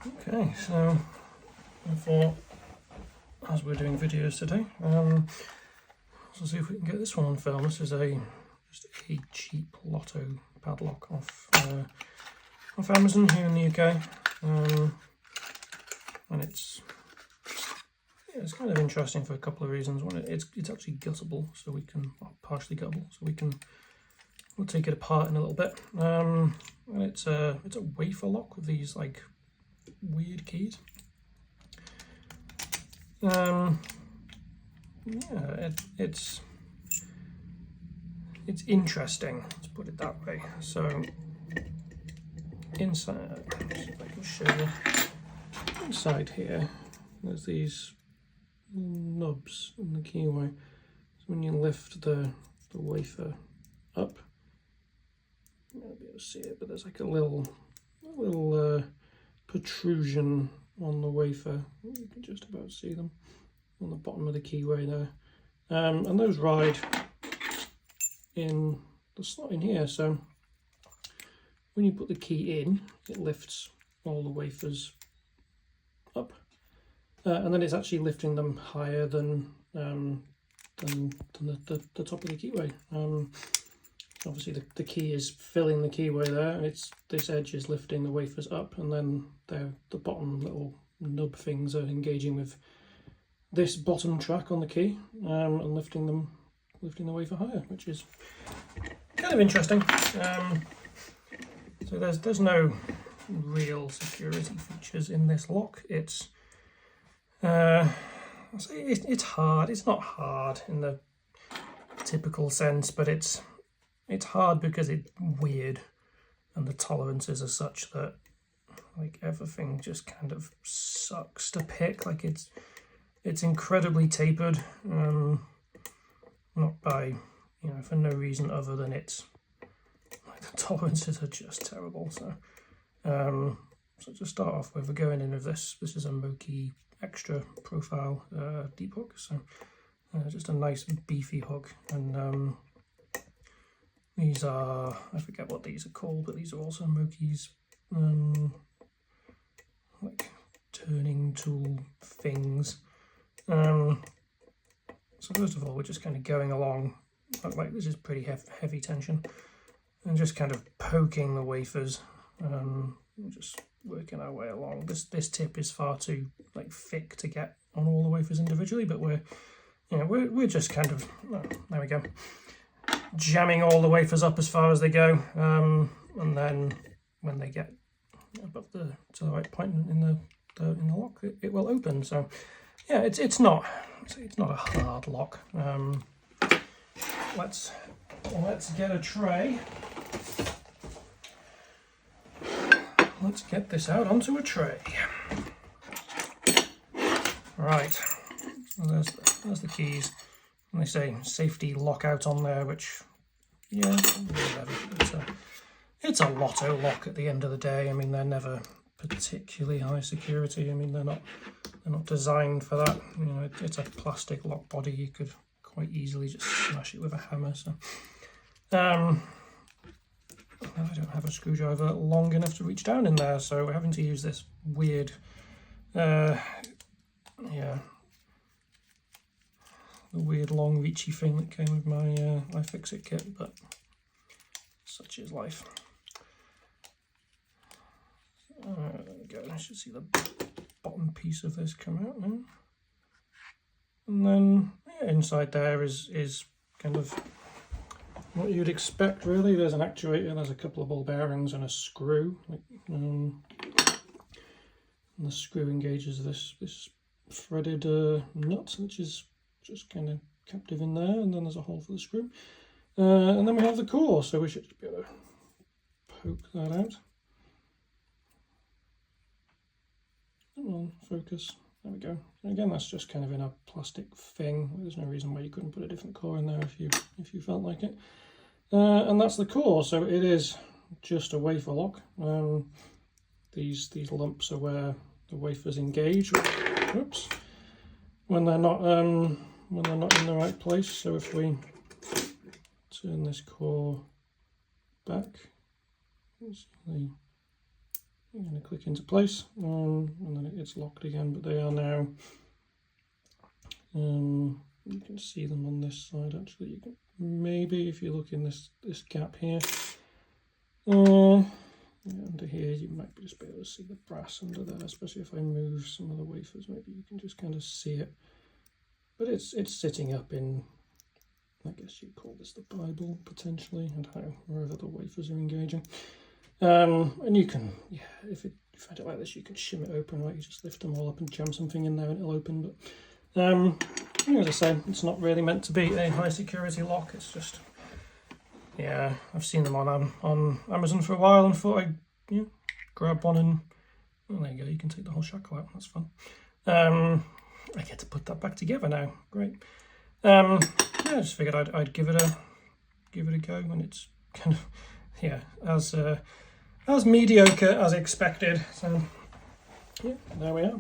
Okay, so I thought, as we're doing videos today, let's see if we can get this one on film. This is just a cheap LOTO padlock off Amazon here in the UK, and it's kind of interesting for a couple of reasons. One, it's actually guttable, so we can, well, partially guttable, so we'll take it apart in a little bit. And it's a wafer lock with these like weird keys. Yeah, it's interesting, let's put it that way. So inside, if I can show you, inside here there's these knobs in the keyway. So when you lift the wafer up, you won't be able to see it, but there's like a little protrusion on the wafer. You can just about see them on the bottom of the keyway there, and those ride in the slot in here. So when you put the key in, it lifts all the wafers up, and then it's actually lifting them higher than the top of the keyway. Obviously the key is filling the keyway there, and this edge is lifting the wafers up, and then the bottom little nub things are engaging with this bottom track on the key, and lifting the wafer higher, which is kind of interesting. So there's no real security features in this lock. It's hard. It's not hard in the typical sense, but it's hard because it's weird, and the tolerances are such that like everything just kind of sucks to pick. Like it's incredibly tapered, not by, for no reason other than it's like the tolerances are just terrible. So to start off with, we're going in with this. This is a Moki extra profile deep hook, so just a nice beefy hook, and these are, I forget what these are called, but these are also Moki's like turning tool things. So first of all, we're just kind of going along, like this is pretty heavy tension, and just kind of poking the wafers, just working our way along. This tip is far too like thick to get on all the wafers individually, but we're just kind of, there we go, jamming all the wafers up as far as they go, and then when they get above to the right point in the lock, it will open. So yeah, it's not a hard lock. Let's get a tray. Let's get this out onto a tray. Right, so there's the keys. And they say safety lockout on there, which, yeah, whatever. It's a LOTO lock at the end of the day. I mean, they're never particularly high security. I mean, they're not designed for that. It's a plastic lock body. You could quite easily just smash it with a hammer. So, I don't have a screwdriver long enough to reach down in there, so we're having to use this weird, the weird long reachy thing that came with my iFixit kit, but such is life. There we go. I should see the bottom piece of this come out now. And then inside there is kind of what you'd expect, really. There's an actuator, there's a couple of ball bearings and a screw. And the screw engages this threaded nut, which is just kind of captive in there, and then there's a hole for the screw. And then we have the core, so we should just be able to poke that out. Come on, focus. There we go. And again, that's just kind of in a plastic thing. There's no reason why you couldn't put a different core in there if you felt like it. And that's the core. So it is just a wafer lock. These lumps are where the wafers engage. Oops. When they're not in the right place. So if we turn this core back, the I'm going to click into place, and then it's locked again, but they are now, you can see them on this side actually. You can, maybe if you look in this gap here, under here you might just be able to see the brass under there, especially if I move some of the wafers, maybe you can just kind of see it. But it's sitting up in, I guess you'd call this the Bible potentially, and how wherever the wafers are engaging. And you can, yeah, if I do it like this, you can shim it open, right? You just lift them all up and jam something in there and it'll open. But as I say, it's not really meant to be a high security lock. It's just, yeah, I've seen them on Amazon for a while and thought I'd grab one and, well, there you go, you can take the whole shackle out. That's fun. I get to put that back together now. Great. Yeah, I just figured I'd give it a go, and it's kind of, yeah, as mediocre as expected. So yeah, there we are.